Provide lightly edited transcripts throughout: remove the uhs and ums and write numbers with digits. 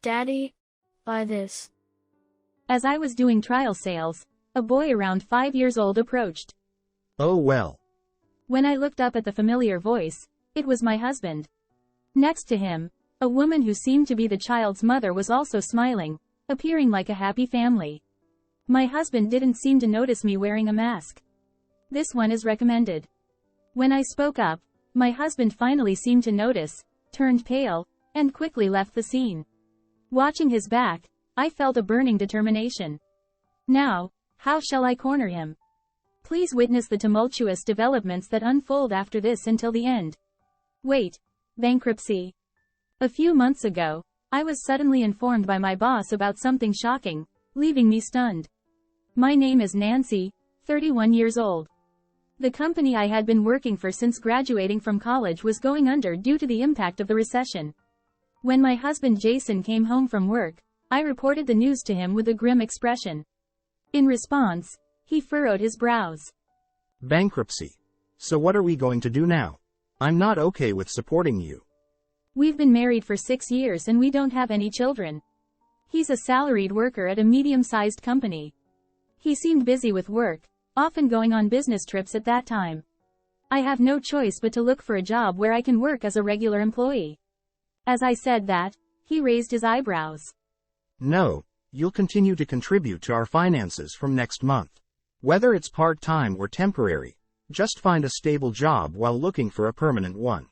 Daddy, buy this. As I was doing trial sales, a boy around 5 years old approached. Oh well. When I looked up at the familiar voice, it was my husband. Next to him, a woman who seemed to be the child's mother was also smiling, appearing like a happy family. My husband didn't seem to notice me wearing a mask. This one is recommended. When I spoke up, my husband finally seemed to notice, turned pale, and quickly left the scene. Watching his back, I felt a burning determination. Now, how shall I corner him? Please witness the tumultuous developments that unfold after this until the end. Wait. Bankruptcy. A few months ago, I was suddenly informed by my boss about something shocking, leaving me stunned. My name is Nancy, 31 years old. The company I had been working for since graduating from college was going under due to the impact of the recession. When my husband Jason came home from work, I reported the news to him with a grim expression. In response, he furrowed his brows. Bankruptcy. So what are we going to do now? I'm not okay with supporting you. We've been married for 6 years and we don't have any children. He's a salaried worker at a medium-sized company. He seemed busy with work, often going on business trips at that time. I have no choice but to look for a job where I can work as a regular employee. As I said that, he raised his eyebrows. No, you'll continue to contribute to our finances from next month. Whether it's part-time or temporary, just find a stable job while looking for a permanent one.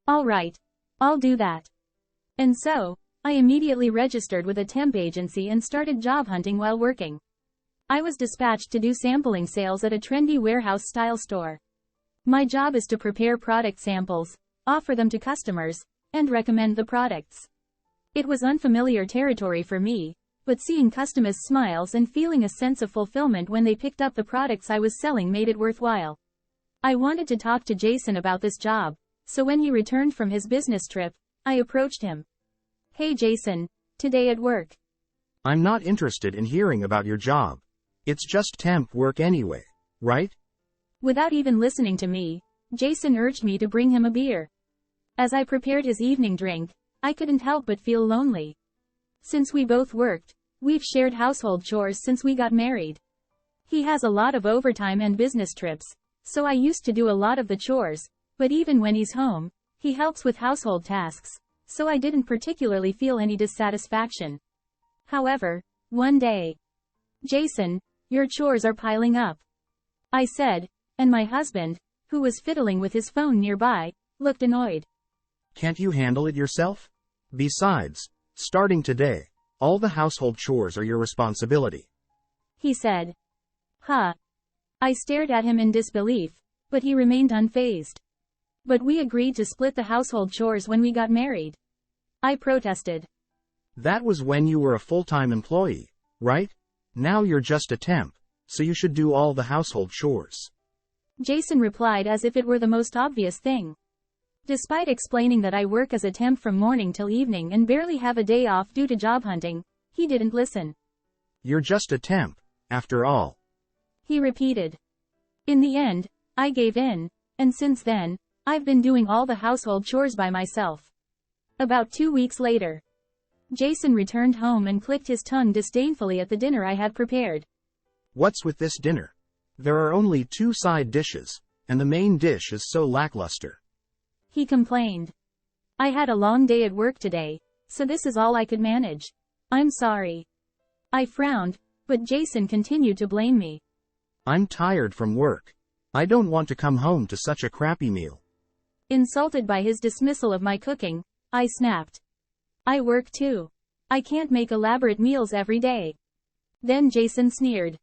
All right, I'll do that. And so, I immediately registered with a temp agency and started job hunting while working. I was dispatched to do sampling sales at a trendy warehouse-style store. My job is to prepare product samples, offer them to customers, and recommend the products. It was unfamiliar territory for me, but seeing customers' smiles and feeling a sense of fulfillment when they picked up the products I was selling made it worthwhile. I wanted to talk to Jason about this job, so when he returned from his business trip, I approached him. Hey Jason, today at work. I'm not interested in hearing about your job. It's just temp work anyway, right? Without even listening to me, Jason urged me to bring him a beer. As I prepared his evening drink, I couldn't help but feel lonely. Since we both worked, we've shared household chores since we got married. He has a lot of overtime and business trips, so I used to do a lot of the chores, but even when he's home, he helps with household tasks, so I didn't particularly feel any dissatisfaction. However, one day, Jason, your chores are piling up, I said, and my husband, who was fiddling with his phone nearby, looked annoyed. Can't you handle it yourself? Besides, starting today, all the household chores are your responsibility. He said. Huh. I stared at him in disbelief, but he remained unfazed. But we agreed to split the household chores when we got married. I protested. That was when you were a full-time employee, right? Now you're just a temp, so you should do all the household chores. Jason replied as if it were the most obvious thing. Despite explaining that I work as a temp from morning till evening and barely have a day off due to job hunting, he didn't listen. You're just a temp, after all. He repeated. In the end, I gave in, and since then, I've been doing all the household chores by myself. About 2 weeks later, Jason returned home and clicked his tongue disdainfully at the dinner I had prepared. What's with this dinner? There are only 2 side dishes, and the main dish is so lackluster. He complained. I had a long day at work today, so this is all I could manage. I'm sorry. I frowned, but Jason continued to blame me. I'm tired from work. I don't want to come home to such a crappy meal. Insulted by his dismissal of my cooking, I snapped. I work too. I can't make elaborate meals every day. Then Jason sneered.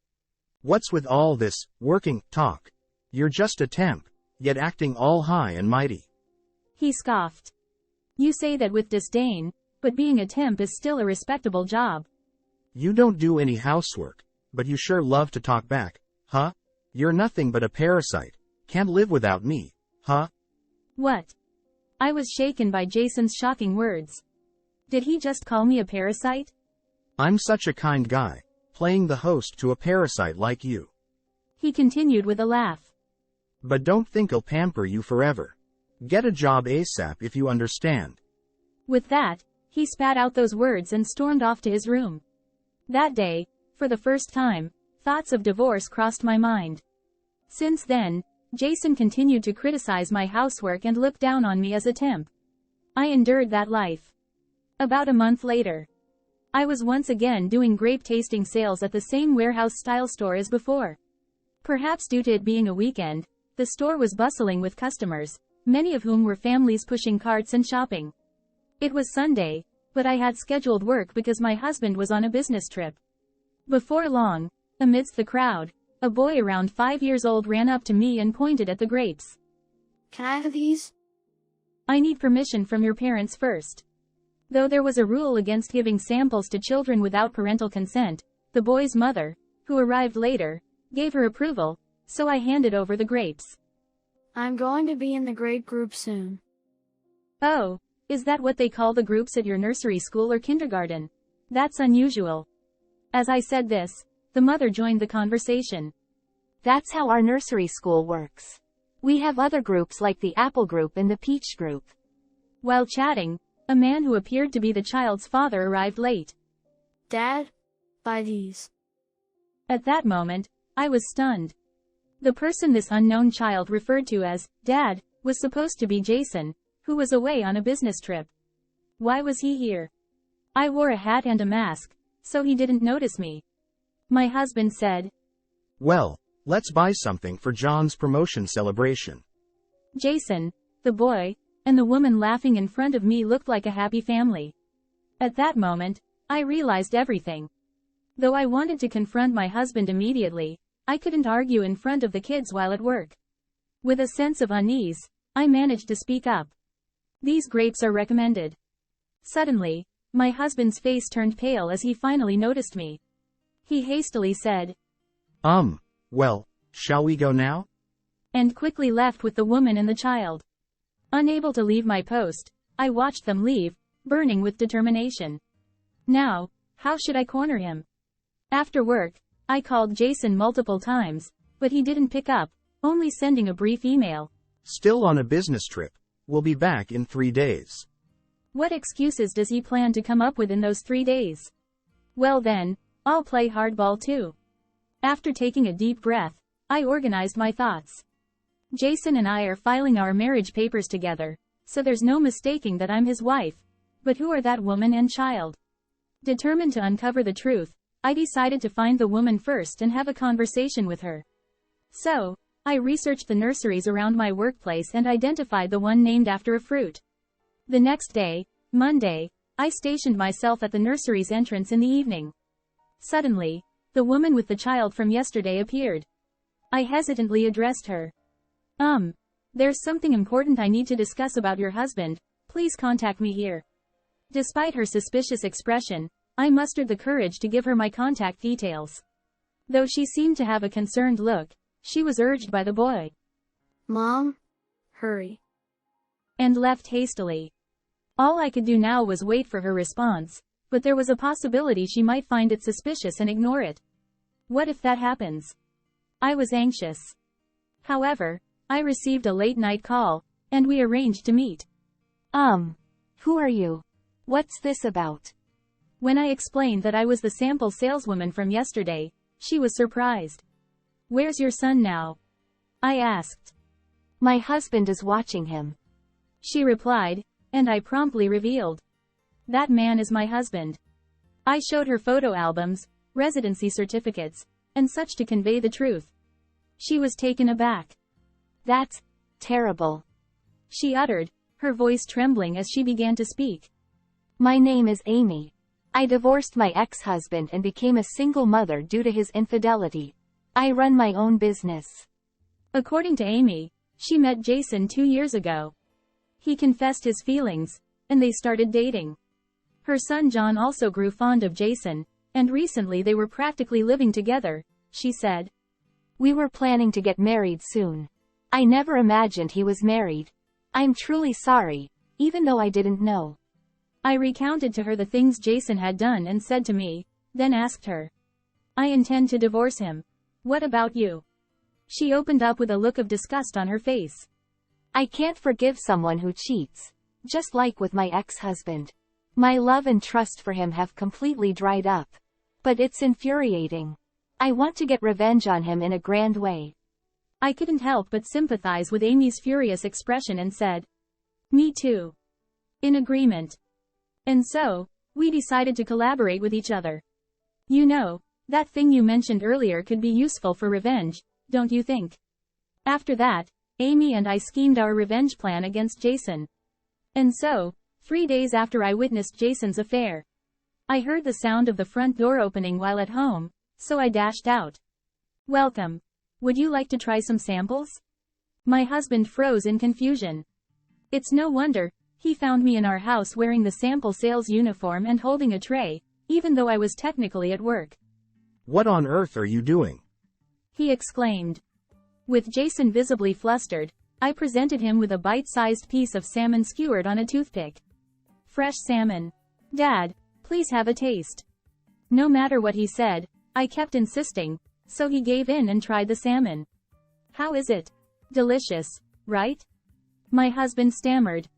What's with all this working talk? You're just a temp, yet acting all high and mighty. He scoffed. You say that with disdain, but being a temp is still a respectable job. You don't do any housework, but you sure love to talk back, huh? You're nothing but a parasite. Can't live without me, huh? What? I was shaken by Jason's shocking words. Did he just call me a parasite? I'm such a kind guy, playing the host to a parasite like you. He continued with a laugh. But don't think I'll pamper you forever. Get a job ASAP if you understand. With that, he He spat out those words and stormed off to his room. That day, for the first time, thoughts of divorce crossed my mind. Since then, Jason continued to criticize my housework and look down on me as a temp. I endured that life. About a month later, I was once again doing grape tasting sales at the same warehouse-style store as before. Perhaps due to it being a weekend, the store was bustling with customers, many of whom were families pushing carts and shopping. It was Sunday, but I had scheduled work because my husband was on a business trip. Before long, amidst the crowd, a boy around 5 years old ran up to me and pointed at the grapes. Can I have these? I need permission from your parents first. Though there was a rule against giving samples to children without parental consent, the boy's mother, who arrived later, gave her approval, so I handed over the grapes. I'm going to be in the grape group soon. Oh, is that what they call the groups at your nursery school or kindergarten? That's unusual. As I said this, the mother joined the conversation. That's how our nursery school works. We have other groups like the apple group and the peach group. While chatting, a man who appeared to be the child's father arrived late. Dad, buy these. At that moment, I was stunned. The person this unknown child referred to as Dad was supposed to be Jason, who was away on a business trip. Why was he here? I wore a hat and a mask, so he didn't notice me. My husband said, Well, let's buy something for John's promotion celebration. Jason, the boy, and the woman laughing in front of me looked like a happy family. At that moment, I realized everything. Though I wanted to confront my husband immediately, I couldn't argue in front of the kids while at work. With a sense of unease, I managed to speak up. These grapes are recommended. Suddenly, my husband's face turned pale as he finally noticed me. He hastily said, Well, shall we go now? And quickly left with the woman and the child. Unable to leave my post, I watched them leave, burning with determination. Now, how should I corner him? After work, I called Jason multiple times, but he didn't pick up, only sending a brief email. Still on a business trip. We'll be back in 3 days. What excuses does he plan to come up with in those 3 days? Well then, I'll play hardball too. After taking a deep breath, I organized my thoughts. Jason and I are filing our marriage papers together, so there's no mistaking that I'm his wife. But who are that woman and child? Determined to uncover the truth, I decided to find the woman first and have a conversation with her. So, I researched the nurseries around my workplace and identified the one named after a fruit. The next day, Monday, I stationed myself at the nursery's entrance in the evening. Suddenly, the woman with the child from yesterday appeared. I hesitantly addressed her. There's something important I need to discuss about your husband, please contact me here. Despite her suspicious expression, I mustered the courage to give her my contact details. Though she seemed to have a concerned look, she was urged by the boy. Mom, hurry. And left hastily. All I could do now was wait for her response, but there was a possibility she might find it suspicious and ignore it. What if that happens? I was anxious. However, I received a late-night call, and we arranged to meet. Who are you? What's this about? When I explained that I was the sample saleswoman from yesterday, she was surprised. Where's your son now? I asked. My husband is watching him. She replied, and I promptly revealed. That man is my husband. I showed her photo albums, residency certificates, and such to convey the truth. She was taken aback. That's terrible, she uttered, her voice trembling as she began to speak. My name is Amy. I divorced my ex-husband and became a single mother due to his infidelity. I run my own business. According to Amy, she met Jason 2 years ago. He confessed his feelings, and they started dating. Her son John also grew fond of Jason, and recently they were practically living together, she said. We were planning to get married soon. I never imagined he was married. I'm truly sorry, even though I didn't know. I recounted to her the things Jason had done and said to me, then asked her. I intend to divorce him. What about you? She opened up with a look of disgust on her face. I can't forgive someone who cheats. Just like with my ex-husband. My love and trust for him have completely dried up. But it's infuriating. I want to get revenge on him in a grand way. I couldn't help but sympathize with Amy's furious expression and said, "Me too." In agreement. And so, we decided to collaborate with each other. You know, that thing you mentioned earlier could be useful for revenge, don't you think? After that, Amy and I schemed our revenge plan against Jason. And so, 3 days after I witnessed Jason's affair, I heard the sound of the front door opening while at home, so I dashed out. "Welcome. Would you like to try some samples?" My husband froze in confusion. It's no wonder, he found me in our house wearing the sample sales uniform and holding a tray, even though I was technically at work. What on earth are you doing? He exclaimed. With Jason visibly flustered, I presented him with a bite-sized piece of salmon skewered on a toothpick. "Fresh salmon. Dad, please have a taste." No matter what he said, I kept insisting, so he gave in and tried the salmon. "How is it? Delicious, right?" My husband stammered.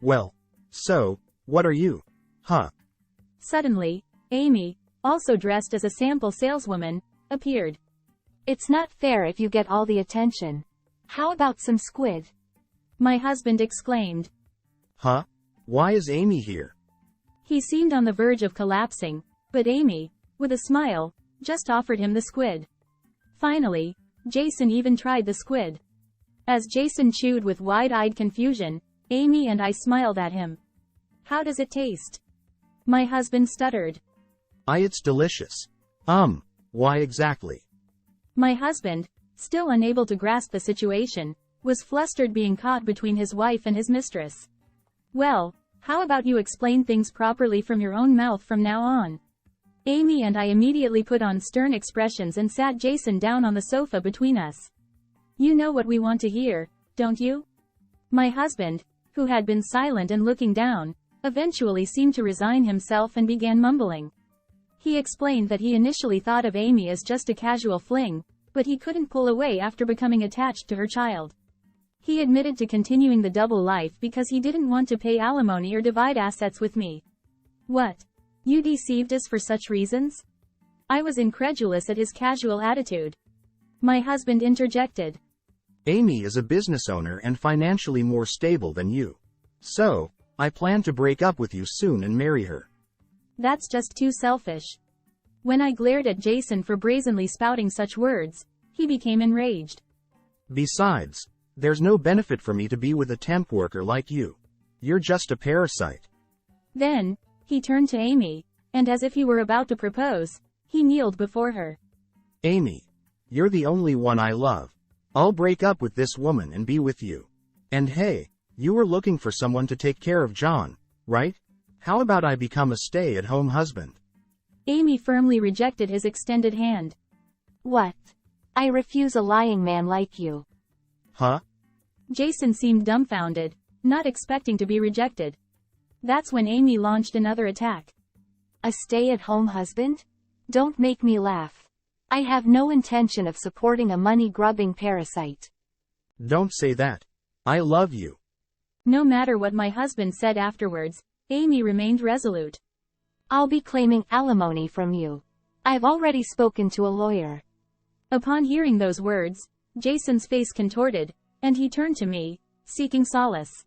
Well, so, what are you? Huh? Suddenly, Amy, also dressed as a sample saleswoman, appeared. "It's not fair if you get all the attention. How about some squid?" My husband exclaimed. Huh? Why is Amy here? He seemed on the verge of collapsing, but Amy, with a smile, just offered him the squid. Finally, Jason even tried the squid. As Jason chewed with wide-eyed confusion, Amy and I smiled at him. "How does it taste?" My husband stuttered. It's delicious. Why exactly? My husband, still unable to grasp the situation, was flustered being caught between his wife and his mistress. "Well, how about you explain things properly from your own mouth from now on?" Amy and I immediately put on stern expressions and sat Jason down on the sofa between us. "You know what we want to hear, don't you?" My husband, who had been silent and looking down, eventually seemed to resign himself and began mumbling. He explained that he initially thought of Amy as just a casual fling, but he couldn't pull away after becoming attached to her child. He admitted to continuing the double life because he didn't want to pay alimony or divide assets with me. "What? You deceived us for such reasons?" I was incredulous at his casual attitude. My husband interjected. Amy is a business owner and financially more stable than you. So, I plan to break up with you soon and marry her. That's just too selfish. When I glared at Jason for brazenly spouting such words, he became enraged. Besides, there's no benefit for me to be with a temp worker like you. You're just a parasite. Then, he turned to Amy, and as if he were about to propose, he kneeled before her. Amy, you're the only one I love. I'll break up with this woman and be with you. And hey, you were looking for someone to take care of John, right? How about I become a stay-at-home husband? Amy firmly rejected his extended hand. "What? I refuse a lying man like you." Huh? Jason seemed dumbfounded, not expecting to be rejected. That's when Amy launched another attack. "A stay-at-home husband? Don't make me laugh. I have no intention of supporting a money-grubbing parasite." Don't say that. I love you. No matter what my husband said afterwards, Amy remained resolute. "I'll be claiming alimony from you. I've already spoken to a lawyer." Upon hearing those words, Jason's face contorted, and he turned to me, seeking solace.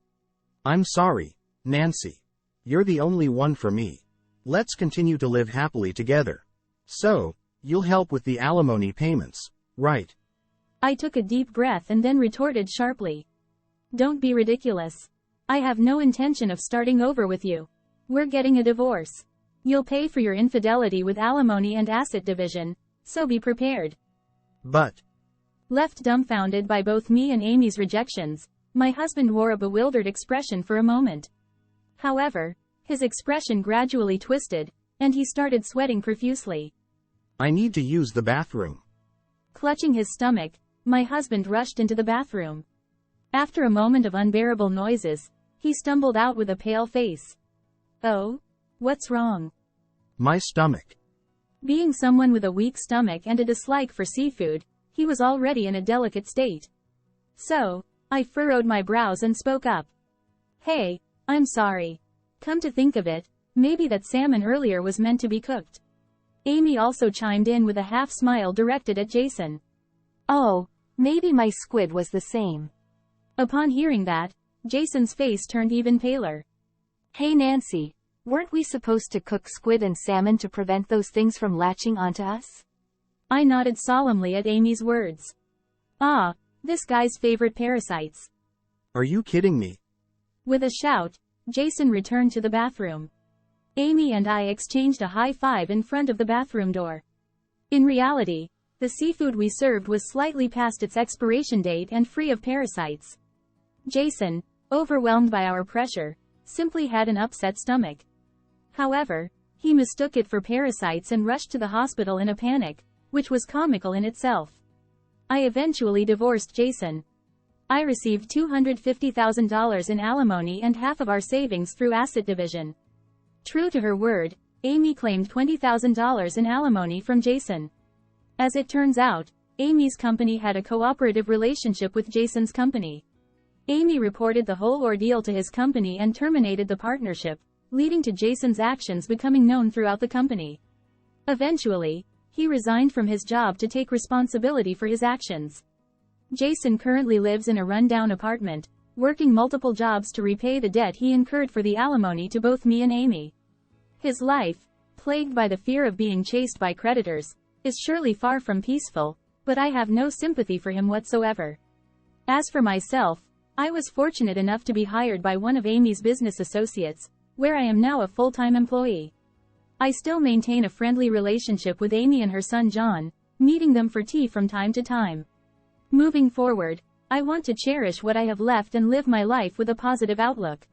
I'm sorry, Nancy. You're the only one for me. Let's continue to live happily together. So, you'll help with the alimony payments, right? I took a deep breath and then retorted sharply. "Don't be ridiculous. I have no intention of starting over with you. We're getting a divorce. You'll pay for your infidelity with alimony and asset division, so be prepared." But, Left dumbfounded by both me and Amy's rejections, my husband wore a bewildered expression for a moment. However, his expression gradually twisted, and he started sweating profusely. I need to use the bathroom. Clutching his stomach, my husband rushed into the bathroom. After a moment of unbearable noises, he stumbled out with a pale face. "Oh? What's wrong?" My stomach. Being someone with a weak stomach and a dislike for seafood, he was already in a delicate state. So, I furrowed my brows and spoke up. "Hey, I'm sorry. Come to think of it, maybe that salmon earlier was meant to be cooked. Amy also chimed in with a half smile directed at Jason. Oh, maybe my squid was the same. Upon hearing that, Jason's face turned even paler. Hey Nancy, weren't we supposed to cook squid and salmon to prevent those things from latching onto us? I nodded solemnly at Amy's words. Ah, this guy's favorite parasites. Are you kidding me? With a shout, Jason returned to the bathroom. Amy and I exchanged a high five in front of the bathroom door. In reality, the seafood we served was slightly past its expiration date and free of parasites. Jason, overwhelmed by our pressure, simply had an upset stomach. However, he mistook it for parasites and rushed to the hospital in a panic, which was comical in itself. I eventually divorced Jason. I received $250,000 in alimony and half of our savings through asset division. True to her word, Amy claimed $20,000 in alimony from Jason. As it turns out, Amy's company had a cooperative relationship with Jason's company. Amy reported the whole ordeal to his company and terminated the partnership, leading to Jason's actions becoming known throughout the company. Eventually, he resigned from his job to take responsibility for his actions. Jason currently lives in a rundown apartment, working multiple jobs to repay the debt he incurred for the alimony to both me and Amy. His life, plagued by the fear of being chased by creditors, is surely far from peaceful, but I have no sympathy for him whatsoever. As for myself, I was fortunate enough to be hired by one of Amy's business associates, where I am now a full-time employee. I still maintain a friendly relationship with Amy and her son John, meeting them for tea from time to time. Moving forward, I want to cherish what I have left and live my life with a positive outlook.